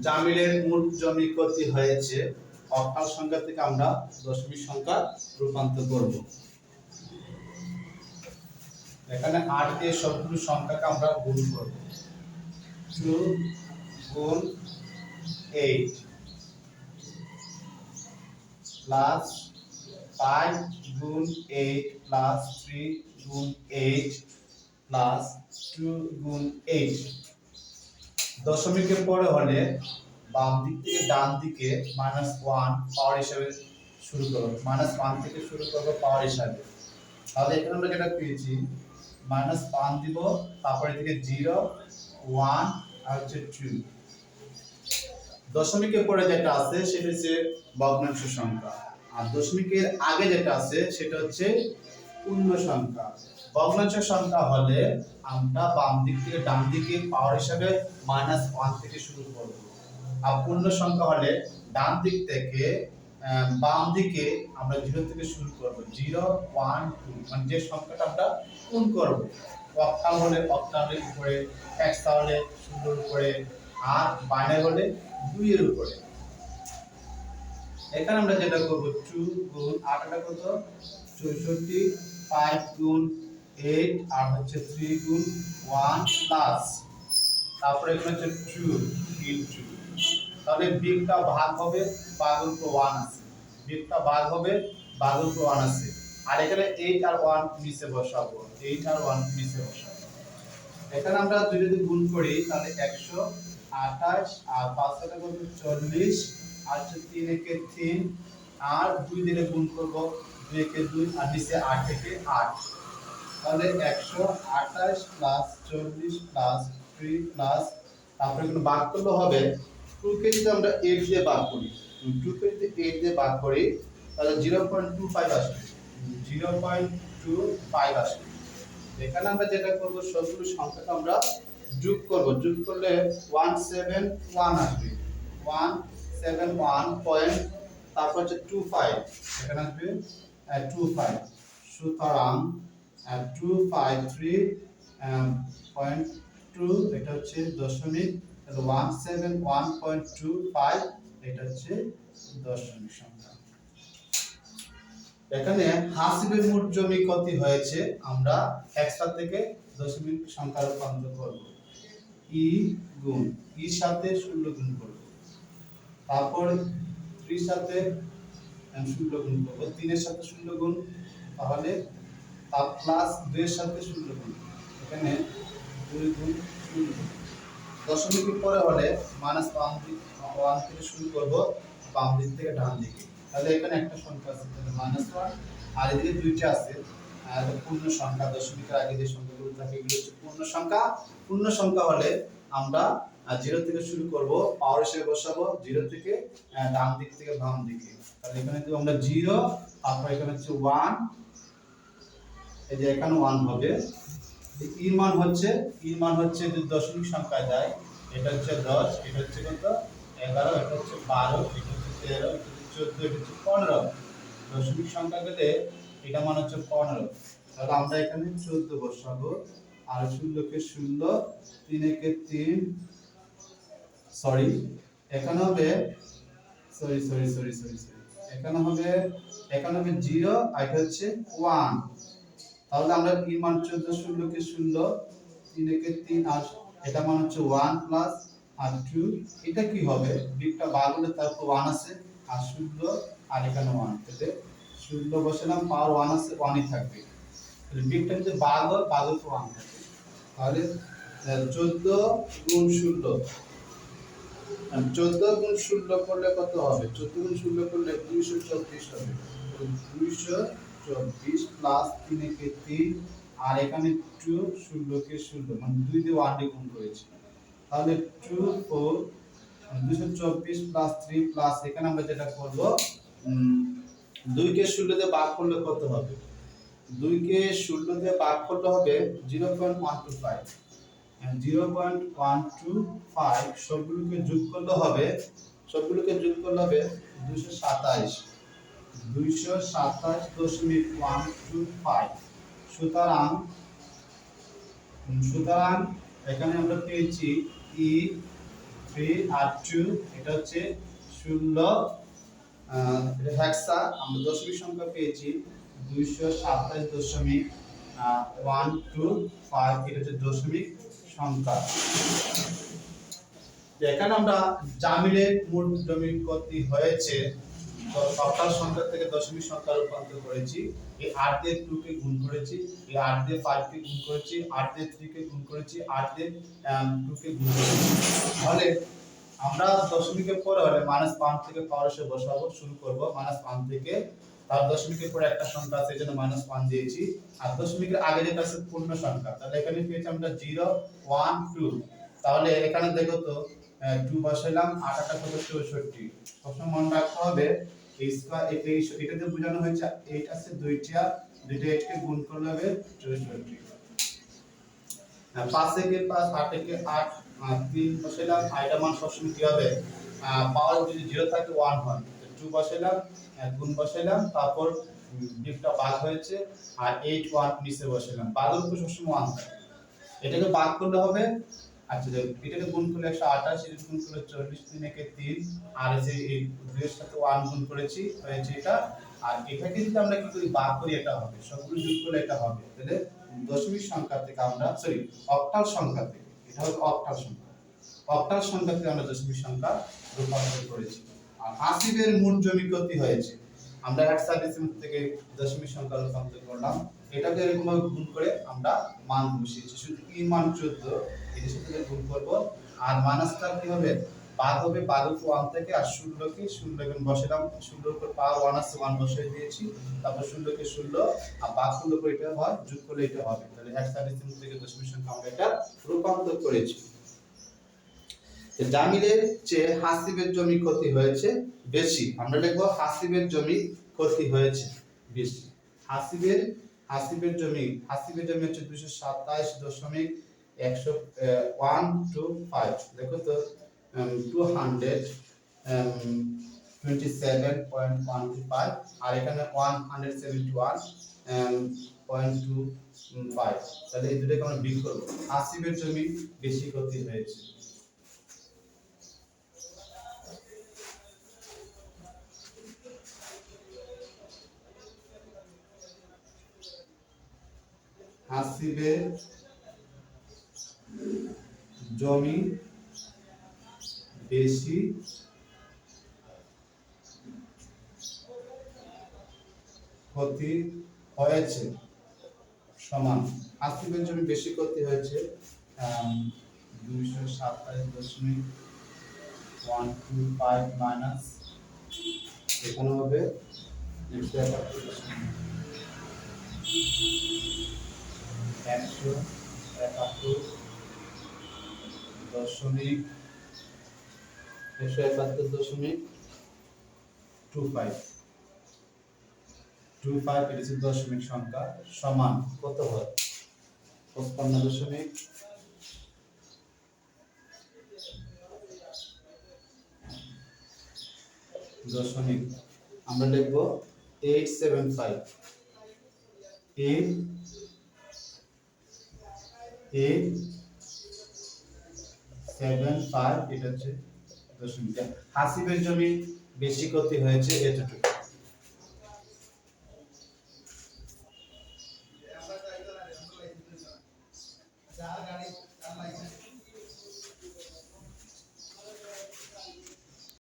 জামিলের মোট জমি ক্ষতি হয়েছে অক্টাল সংখ্যা থেকে আমরা দশমিক সংখ্যা রূপান্তর করব। এখানে 8 দিয়ে সবগুলো সংখ্যাকে আমরা গুণ করব। 2 গুণ 8 প্লাস 5 গুণ 8 প্লাস 3 গুণ 8 প্লাস 2 গুণ 8। দশমিকের পরে হলে বাম দিক থেকে ডান দিকে -1 পাওয়ার হিসাবে শুরু করব। -1 থেকে শুরু করব পাওয়ার হিসাবে। তাহলে এখানে আমরা যেটা পেয়েছি -1 দিব, তারপরে থেকে 0 1 আর হচ্ছে 2। দশমিকের পরে যেটা আছে সেটা হচ্ছে ভগ্নাংশ সংখ্যা, আর দশমিকের আগে যেটা আছে সেটা হচ্ছে পূর্ণ সংখ্যা। ভগ্নাংশ সংখ্যা হলে আমরা বাম দিক থেকে ডান দিকে পাওয়ার হিসাবে -1 থেকে শুরু করব, আর পূর্ণ সংখ্যা হলে ডান দিক থেকে বাম দিকে আমরা 0 থেকে শুরু করব। 0 1 2 মানে যে সংখ্যাটা আমরা গুণ করব। অক্টাল হলে অক্টালের উপরে, হেক্সা হলে 0 এর উপরে, আর বাইনারি হলে 2 এর উপরে। এখানে আমরা যেটা করব 2 গুণ 8 টা কত 64, 5 গুণ 8 আর হচ্ছে 3 গুণ 1 প্লাস, তারপরে এখানে হচ্ছে 2 ইনটু, তাহলে বিগটা ভাগ হবে ভাগের উপর 1 আছে, বিগটা ভাগ হবে ভাগের উপর 1 আছে, আর এখানে 8 আর 1 নিচে বসাবো, 8 আর 1 নিচে বসাবো। এখানে আমরা দুই যদি গুণ করি তাহলে 128 আর 5 এর কত 40 আর 3 একে 3 আর 2 দিয়ে গুণ করব, 2 একে 2 আর নিচে 8 থেকে 8, তাহলে 128 প্লাস 40 প্লাস 3 প্লাস, তারপরে কোনো ভাগ করলে হবে 2 কে যদি আমরা 8 দিয়ে ভাগ করি, 2 কে যদি 8 দিয়ে ভাগ করি তাহলে 0.25 আসবে, 0.25 আসবে। এখানে আমরা যেটা করব সবগুলো সংখ্যাকে আমরা যোগ করব, যোগ করলে 171 আসবে, 171 পয়েন্ট, তারপর হচ্ছে 25, এখানে আসবে 25, সুতরাং 253.2 এটা হচ্ছে দশমিক, 171.25 এটা হচ্ছে দশমিক সংখ্যা। এখানে হাসিবের মোট জমি ক্ষতি হয়েছে আমরা হেক্সা থেকে দশমিক সংখ্যা রূপান্তর করব। ই গুণ ইর সাথে 0 গুণ করব, তারপর 3 সাথে 0 গুণ করব, 3 এর সাথে 0 গুণ, তাহলে তার প্লাস 2 এর সাথে 0 গুণ, এখানে 2 গুণ 0। দশমিকের পরে হলে -1 থেকে শুরু করব বাম দিক থেকে ডান দিকে, তাহলে এখানে একটা সংখ্যা আছে তাহলে -1, আর এদিকে দুইটা আছে, আর পূর্ণ সংখ্যা। দশমিকের আগে যে সংখ্যাগুলো থাকে এগুলো হচ্ছে পূর্ণ সংখ্যা। পূর্ণ সংখ্যা হলে আমরা 0 থেকে শুরু করব, পাওয়ার হিসেবে বসাবো 0 থেকে ডান দিক থেকে বাম দিকে, তাহলে এখানে যদি আমরা 0, তারপর এখানে হচ্ছে 1, এই যে এখানে 1 হবে। এর মান হচ্ছে যদি দশমিক সংখ্যায় যায়, এটা হচ্ছে 10, এটা হচ্ছে কত 11, এটা হচ্ছে 12, এটা হচ্ছে 13, এটা হচ্ছে 14, এটা হচ্ছে 15। দশমিক সংখ্যা গেলে এটা মান হচ্ছে 15, তাহলে আমরা এখানে 14 বসাবো, আর 0 কে 0, 3 একে 3, সরি এখানে হবে এখানে হবে 0 আর এটা হচ্ছে 1, তাহলে আমরা কি মান 14, 0 কে 0, 3 একে 3 আর এটা মান হচ্ছে 1 প্লাস আর 2, এটা কি হবে বিগটা ভাগ হলে তারপর 1 আছে আর 0 আর এখানে 1, তাহলে 0 বসালাম, পাওয়ার 1 আছে 1ই থাকবে, তাহলে বিগটা যদি ভাগ হয় ভাগের পর 1 থাকবে, তাহলে 14 গুণ 0, 14 গুণ 0 করলে কত হবে, 14 গুণ 0 করলে 224 হবে, 224 প্লাস 3 একে 3 আর এখানে 2, 0 কে 0 মানে 2 দিয়ে 1 দিয়ে গুণ করেছি, তাহলে 24 224 প্লাস 3 প্লাস এখানে আমরা যেটা করব 2 কে 0 দিয়ে ভাগ করলে কত হবে, 2 কে 0 দিয়ে ভাগ করলে হবে 0.125, 0.125 সবগুলোকে যোগ করলে হবে 227.125, সুতরাং এখানে আমরা পেয়েছি ই 3 আর 2 এটা হচ্ছে 16 এটা হেক্সা আমরা দশমিক সংখ্যা পেয়েছি 227.125 এটা হচ্ছে দশমিক সংখ্যা। এখানে আমরা জামিলের মোট জমি কত হয়েছে অক্টাল সংখ্যা থেকে দশমিক সংখ্যা রূপান্তর করেছি। এই 8 দিয়ে 2 কে গুণ করেছি, এই 8 দিয়ে 5 কে গুণ করেছি, 8 দিয়ে 3 কে গুণ করেছি, 8 দিয়ে 2 কে গুণ করেছি। তাহলে আমরা দশমিকের পরে হলে -5 থেকে পাওয়ার বসাবো, শুরু করব -5 থেকে। তার দশমিকের পরে একটা সংখ্যা আছে এজন্য -5 দিয়েছি। আর দশমিকের আগে যেটা আছে পূর্ণ সংখ্যা, তাহলে এখানে পেয়েছি আমরা 0 1 2। তাহলে এখানে দেখো তো 2 বসাইলাম, 8 8 কত 64। সবসময় মনে রাখতে হবে এই স্কয়ার এটাতে বোঝানো হয়েছে 8 আছে দুইটা 8 কে গুণ করলে হবে 64। 5 থেকে 5 8 থেকে 8 3 বসাইলাম, এটা মান সবসময় কি হবে পাওয়ার যদি 0 থাকে 1 হয়। 2 বসাইলাম, গুণ বসাইলাম, তারপর ডিফটা ভাগ হয়েছে আর 8 1 নিচে বসাইলাম। ভাগের উপর সবসময় 1 থাকে। এটাকে ভাগ করলে হবে, আচ্ছা দেখো এটাকে গুণ করলে 128, এটা গুণ করলে 40, 3 একে 3 আর এই 2 এর সাথে 1 গুণ করেছি হয়েছে এটা। আর এটাকে যদি আমরা কি করি ভাগ করি এটা হবে, সবগুলো যোগ করলে এটা হবে। তাহলে দশমিক সংখ্যা থেকে আমরা অক্টাল সংখ্যা থেকে, এটা হলো অক্টাল সংখ্যা, অক্টাল সংখ্যা থেকে আমরা দশমিক সংখ্যা রূপান্তর করেছি। আর আসিফের মোট জমি কত হয়েছে আমরা হেক্সাডেসিমাল থেকে দশমিক সংখ্যা রূপান্তর করলাম। এটাকে এরকম ভাবে গুণ করে আমরা মান বসিয়েছি, শুধু ই মান 14 এর সাথে গুণ করব। আর মাইনাসটা কি হবে ভাগ হবে, ভাগ উপর 1 থেকে, আর 16 কে 16 গুণ বসালাম, 16 উপর পাওয়ার 1 আছে 1 বসিয়ে দিয়েছি, তারপর 16 কে 16 আর ভাগ করলে পরে এটা হয়, যোগ করলে এটা হবে। তাহলে হেক্সাডেসিমাল থেকে দশমিক সংখ্যা আমরা এটা রূপান্তর করেছি। জামিলের চেয়ে হাসিবের জমি ক্ষতি হয়েছে বেশি, আমরা লিখব হাসিবের জমি ক্ষতি হয়েছে বেশি। হাসিবের জমি হচ্ছে 227.125। দেখো তো 227.125 আর এখানে 171.25। তাহলে এই দুটোকে আমরা বিয়োগ করব। হাসিবের জমি বেশি ক্ষতি হয়েছে। হাসিবের জমি বেশি ক্ষতি হয়েছে সমান, হাসিবের জমি বেশি ক্ষতি হয়েছে 227.125 মাইনাস এখানে হবে 171.25 এটা হচ্ছে দশমিক সংখ্যা সমান কত হয় 55 দশমিক আমরা লিখব 875 এটা হচ্ছে দশমিক। হাসিবের জমি বেশি ক্ষতি হয়েছে এতটুকু।